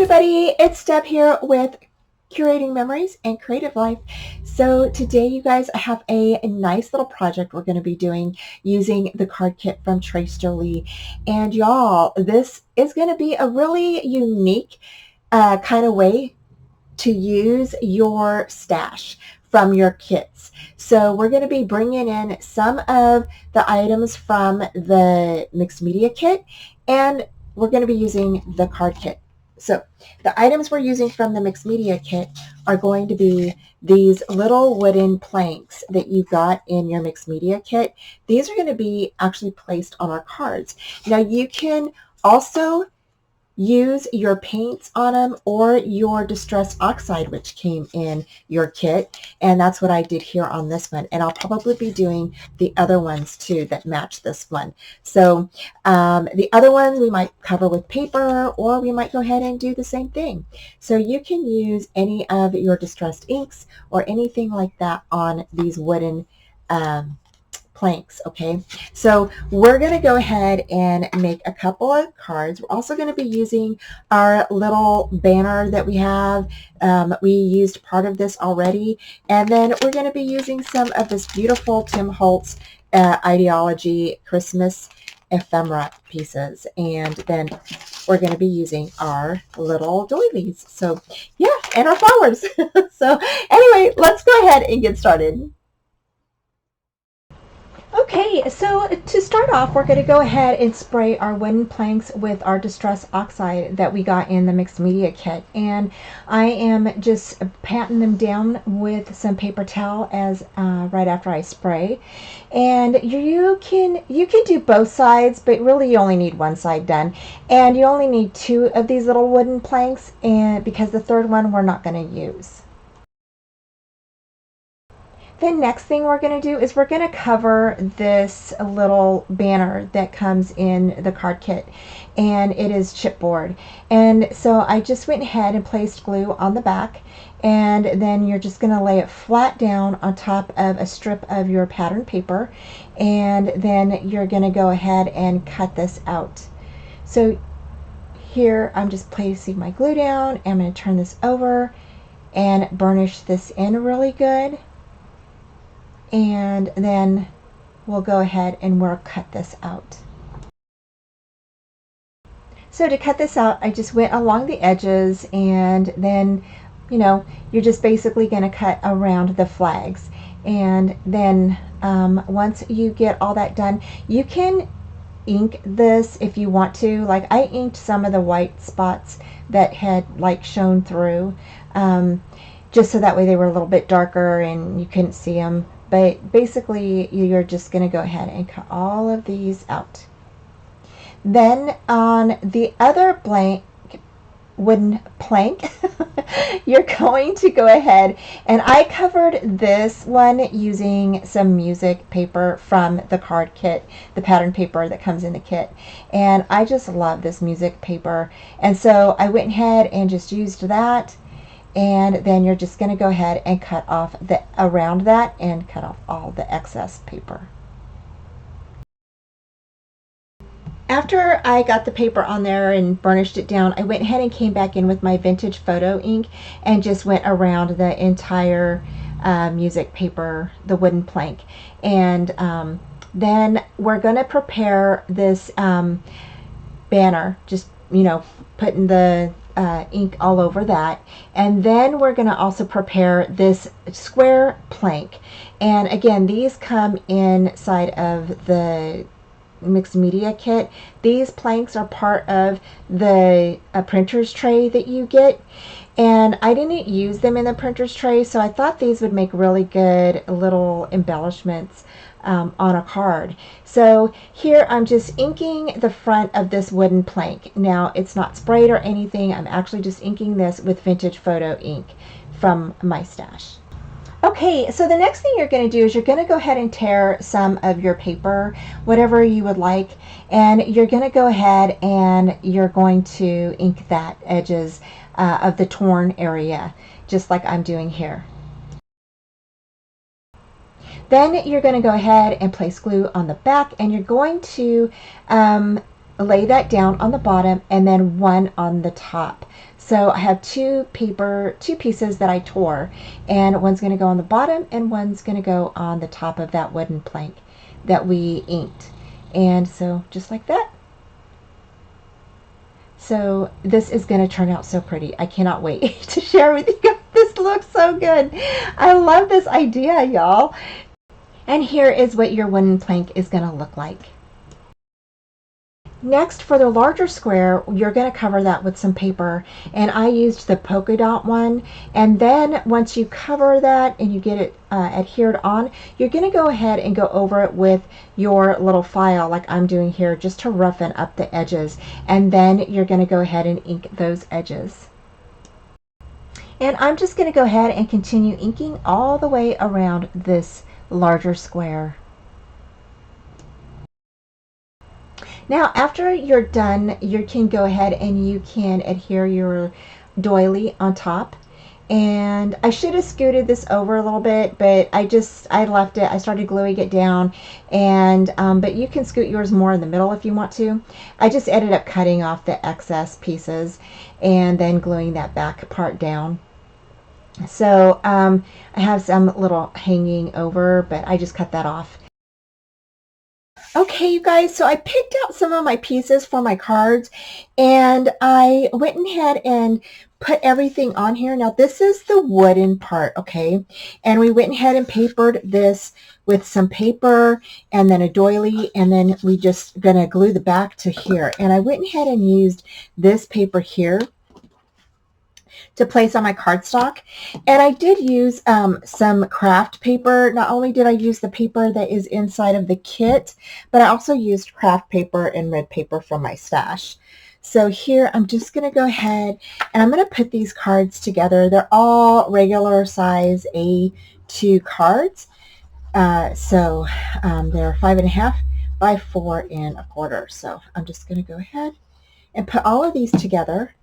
everybody, it's Deb here with Curating Memories and Creative Life. So today you guys, I have a nice little project we're going to be doing using the card kit from Jolie. And y'all, this is going to be a really unique kind of way to use your stash from your kits. So we're going to be bringing in some of the items from the mixed media kit, and we're going to be using the card kit. So the items we're using from the mixed media kit are going to be these little wooden planks that you got in your mixed media kit. These are going to be actually placed on our cards. Now you can also use your paints on them or your distress oxide, which came in your kit, and that's what I did here on this one, and I'll probably be doing the other ones too that match this one. So the other ones we might cover with paper, or we might go ahead and do the same thing. So you can use any of your distressed inks or anything like that on these wooden planks. Okay, so we're going to go ahead and make a couple of cards. We're also going to be using our little banner that we have. We used part of this already, and then we're going to be using some of this beautiful Tim Holtz Ideology Christmas ephemera pieces, and then we're going to be using our little doilies. So yeah, and our flowers. So anyway, let's go ahead and get started. Okay, so to start off, we're going to go ahead and spray our wooden planks with our Distress Oxide that we got in the mixed media kit. And I am just patting them down with some paper towel as right after I spray. And you can do both sides, but really you only need one side done. And you only need 2 of these little wooden planks, and because the third one we're not going to use. The next thing we're going to do is we're going to cover this little banner that comes in the card kit, and it is chipboard. And so I just went ahead and placed glue on the back, and then you're just going to lay it flat down on top of a strip of your pattern paper, and then you're going to go ahead and cut this out. So here I'm just placing my glue down. I'm going to turn this over and burnish this in really good. And then we'll go ahead and we'll cut this out. So to cut this out, I just went along the edges, and then, you know, you're just basically going to cut around the flags. And then once you get all that done, you can ink this if you want to. Like I inked some of the white spots that had like shown through, just so that way they were a little bit darker and you couldn't see them. But basically, you're just going to go ahead and cut all of these out. Then on the other blank wooden plank, you're going to go ahead, and I covered this one using some music paper from the card kit, the pattern paper that comes in the kit. And I just love this music paper. And so I went ahead and just used that. And then you're just going to go ahead and cut off around that and cut off all the excess paper. After I got the paper on there and burnished it down, I went ahead and came back in with my vintage photo ink and just went around the entire music paper, the wooden plank. And then we're going to prepare this banner, just, you know, putting the ink all over that. And then we're going to also prepare this square plank. And again, these come inside of the mixed media kit. These planks are part of the printer's tray that you get, and I didn't use them in the printer's tray, so I thought these would make really good little embellishments on a card. So here I'm just inking the front of this wooden plank. Now it's not sprayed or anything. I'm actually just inking this with vintage photo ink from my stash. Okay, so the next thing you're going to do is you're going to go ahead and tear some of your paper, whatever you would like, and you're going to go ahead and you're going to ink that edges of the torn area, just like I'm doing here. Then you're going to go ahead and place glue on the back, and you're going to lay that down on the bottom and then one on the top. So I have two pieces that I tore, and one's going to go on the bottom and one's going to go on the top of that wooden plank that we inked. And so just like that. So this is going to turn out so pretty. I cannot wait to share with you guys. This looks so good. I love this idea, y'all. And here is what your wooden plank is going to look like. Next, for the larger square, you're going to cover that with some paper, and I used the polka dot one. And then once you cover that and you get it adhered on, you're going to go ahead and go over it with your little file like I'm doing here, just to roughen up the edges. And then you're going to go ahead and ink those edges. And I'm just going to go ahead and continue inking all the way around this larger square. Now, after you're done, you can go ahead and you can adhere your doily on top. And I should have scooted this over a little bit, but I left it. I started gluing it down, and but you can scoot yours more in the middle if you want to. I just ended up cutting off the excess pieces and then gluing that back part down. So I have some little hanging over, but I just cut that off. Okay, you guys, so I picked out some of my pieces for my cards, and I went ahead and put everything on here. Now, this is the wooden part, okay? And we went ahead and papered this with some paper and then a doily, and then we just gonna glue the back to here. And I went ahead and used this paper here to place on my cardstock. And I did use some craft paper. Not only did I use the paper that is inside of the kit, but I also used craft paper and red paper from my stash. So here I'm just going to go ahead and I'm going to put these cards together. They're all regular size A2 cards. They're 5.5 by 4.25. So I'm just going to go ahead and put all of these together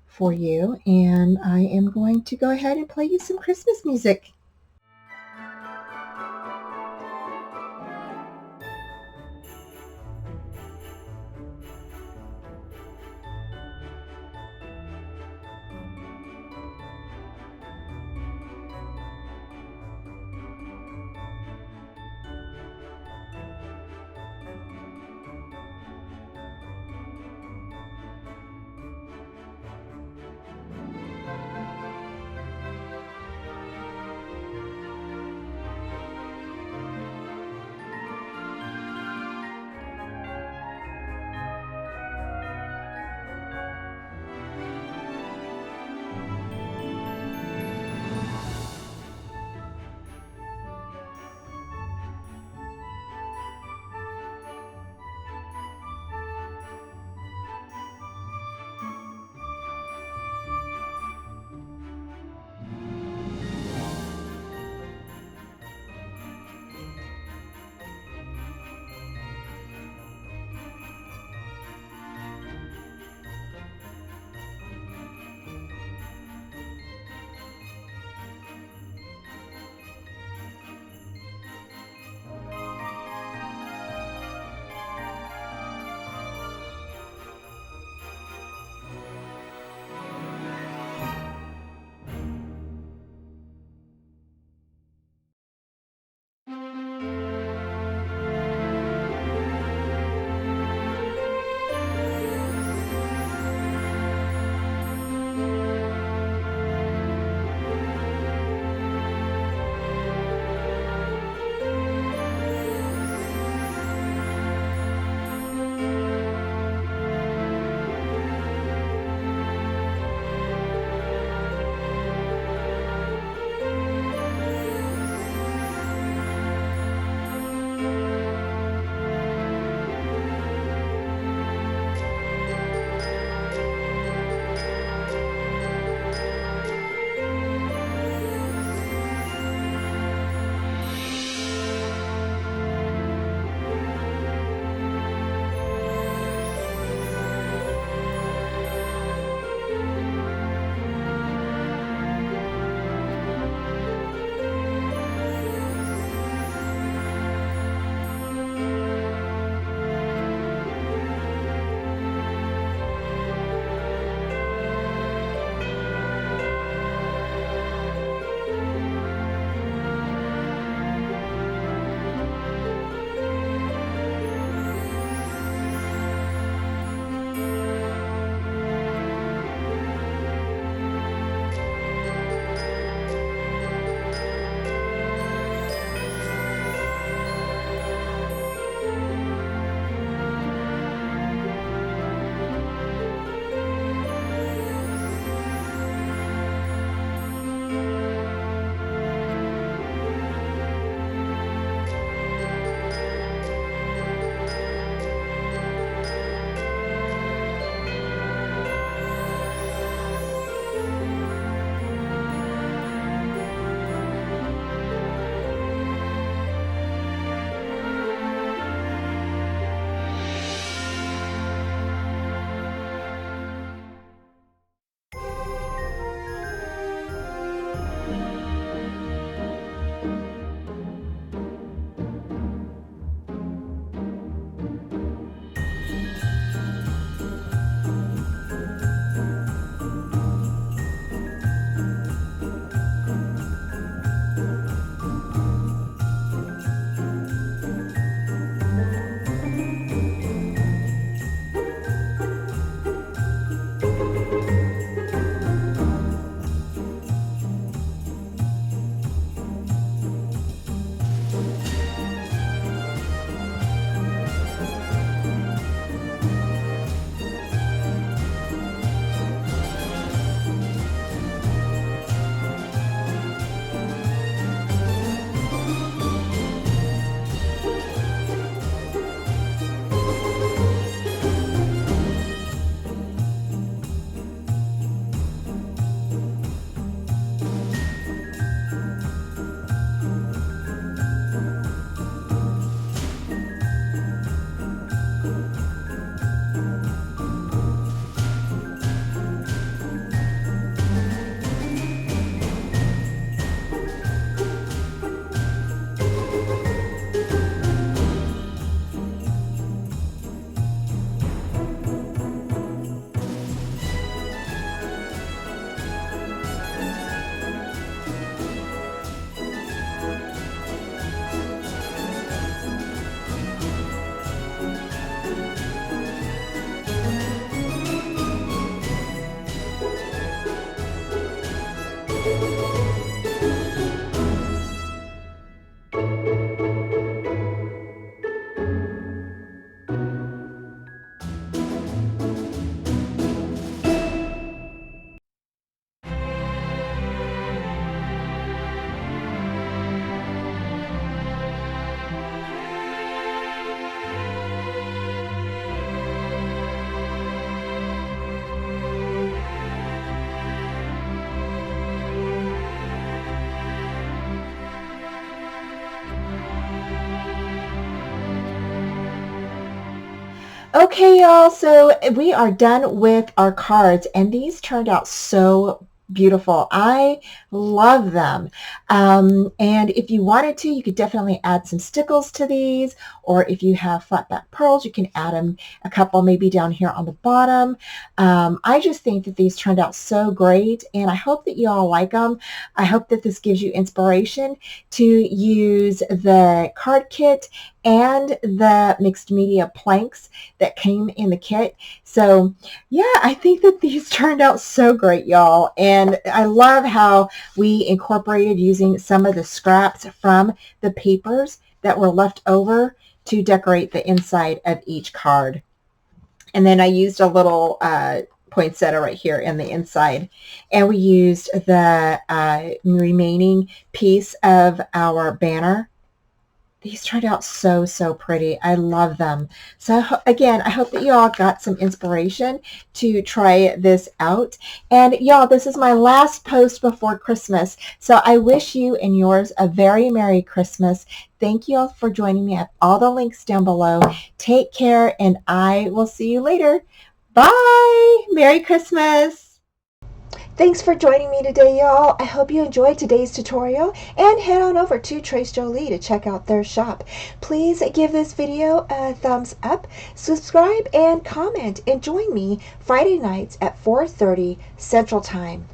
for you, and I am going to go ahead and play you some Christmas music. Okay, y'all, so we are done with our cards, and these turned out so beautiful. I love them. And if you wanted to, you could definitely add some stickles to these, or if you have flat back pearls, you can add them a couple maybe down here on the bottom. I just think that these turned out so great, and I hope that you all like them. I hope that this gives you inspiration to use the card kit and the mixed media planks that came in the kit. So yeah, I think that these turned out so great, y'all. And I love how we incorporated using some of the scraps from the papers that were left over to decorate the inside of each card. And then I used a little poinsettia right here in the inside. And we used the remaining piece of our banner. These turned out so, so pretty. I love them. So again, I hope that you all got some inspiration to try this out. And y'all, this is my last post before Christmas. So I wish you and yours a very Merry Christmas. Thank you all for joining me. I have all the links down below. Take care, and I will see you later. Bye. Merry Christmas. Thanks for joining me today, y'all. I hope you enjoyed today's tutorial, and head on over to Trace Jolie to check out their shop. Please give this video a thumbs up, subscribe, and comment, and join me Friday nights at 4:30 Central Time.